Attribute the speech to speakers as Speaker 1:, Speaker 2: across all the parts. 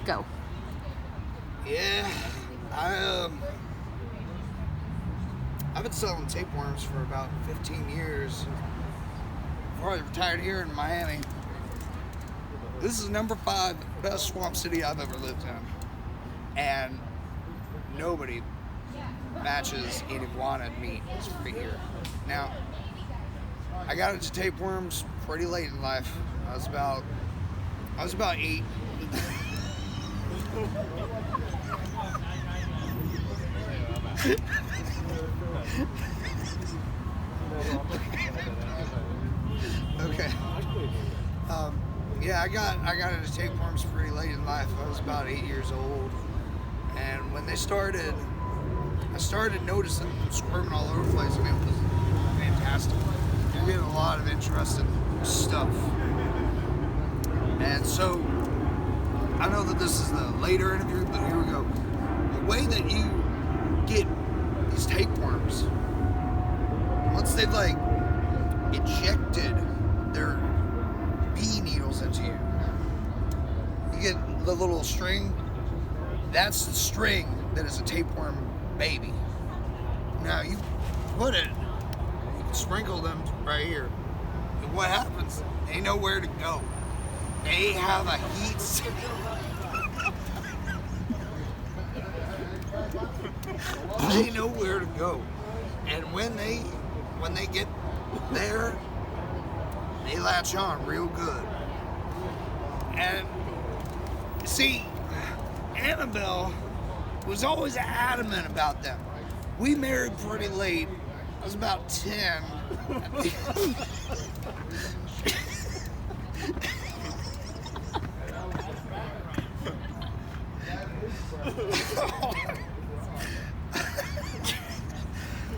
Speaker 1: Go.
Speaker 2: Yeah, I've been selling tapeworms for about 15 years. Before I retired here in Miami. This is number 5 best swamp city I've ever lived in, and nobody matches eating iguana meat right here. Now, I got into tapeworms pretty late in life. I was about 8. Okay. Yeah, I got into tapeworms pretty late in life. I was about 8 years old, and when they started, I started noticing them squirming all over the place, and it was fantastic. You're getting a lot of interesting stuff, and so I know that this is the later interview, but here we go. The way that you get these tapeworms, once they've like injected their bee needles into you, you get the little string. That's the string that is a tapeworm baby. Now you put it, you can sprinkle them right here, and what happens? They know where to go. They have a heat they know where to go, and when they get there, they latch on real good. And see, Annabelle was always adamant about them. We married pretty late. I was about 10.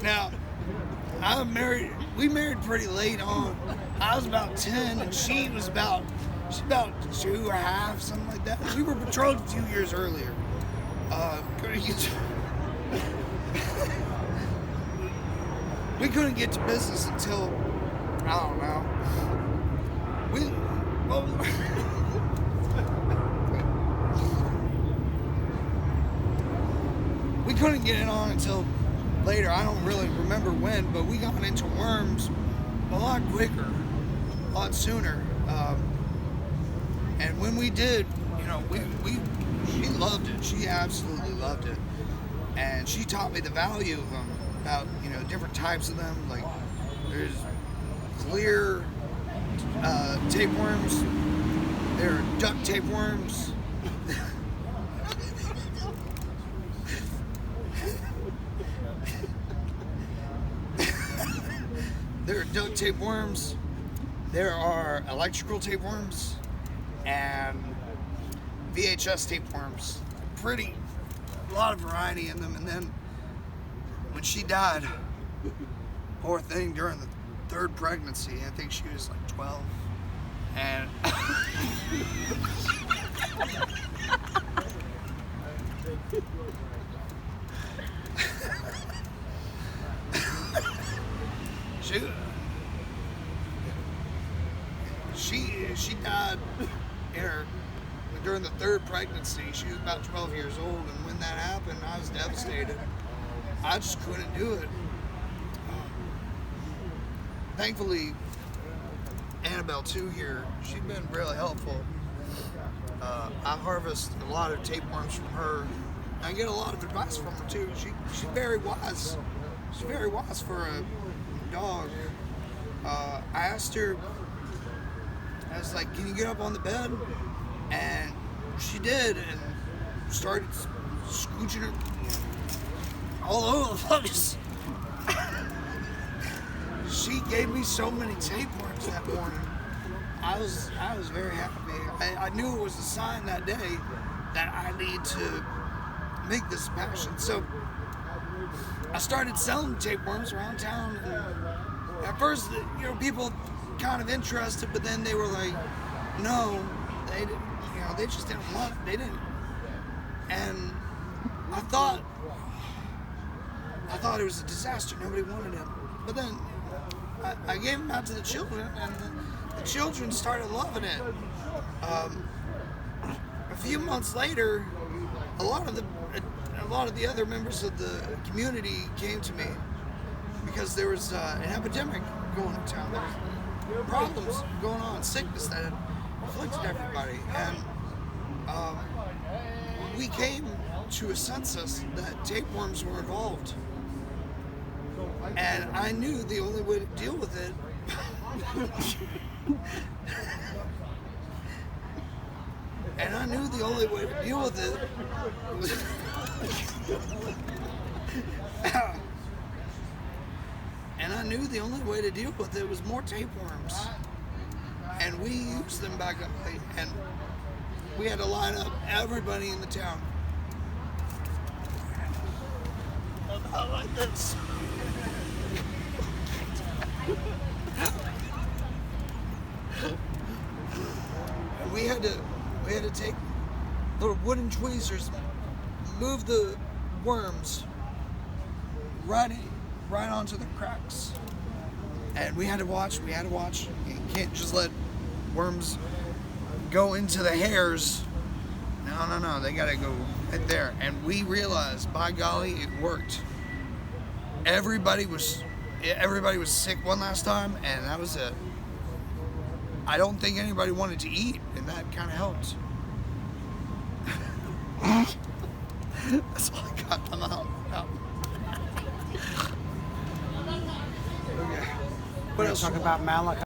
Speaker 2: Now, we married pretty late on. I was about 10 and she's about 2.5, something like that. We were betrothed a few years earlier. We couldn't get to business until, I don't know. We couldn't get it on until later. I don't really remember when, but we got into worms a lot quicker, a lot sooner. And when we did, she loved it. She absolutely loved it. And she taught me the value of them, about, different types of them. Like, there's clear tapeworms. There are duck tapeworms. There are duck tapeworms. There are electrical tapeworms and VHS tapeworms. A lot of variety in them. And then when she died, poor thing, during the 3rd pregnancy, I think she was like 12, and she died during the 3rd pregnancy. She was about 12 years old, and when that happened, I was devastated. I just couldn't do it. Thankfully, Annabelle too here, she's been really helpful. I harvest a lot of tapeworms from her. I get a lot of advice from her too. She's very wise. She's very wise for a dog. I asked her, I was like, can you get up on the bed? And she did, and started scooching her all over the place. She gave me so many tapeworms that morning. I was very happy. I knew it was a sign that day that I need to make this passion. So I started selling tapeworms around town. And at first, people kind of interested, but then they were like, no, they didn't. They just didn't want it. They didn't. And I thought it was a disaster. Nobody wanted it. But then I gave them out to the children, and the children started loving it. a few months later, a lot of the other members of the community came to me because there was an epidemic going in town. There was problems going on, sickness that had afflicted everybody, and we came to a census that tapeworms were involved. And I knew the only way to deal with it and I knew the only way to deal with it was and I knew the only way to deal with it was more tapeworms. And we used them back up late, and we had to line up everybody in the town. About like this. We had to take little wooden tweezers, move the worms right onto the cracks. And we had to watch. You can't just let worms go into the hairs. No, they gotta go right there. And we realized, by golly, it worked. Everybody was sick one last time, and that was it. I don't think anybody wanted to eat, and that kind of helped. That's all I got. I'm out. Okay.
Speaker 1: What else? Talk about Malachi.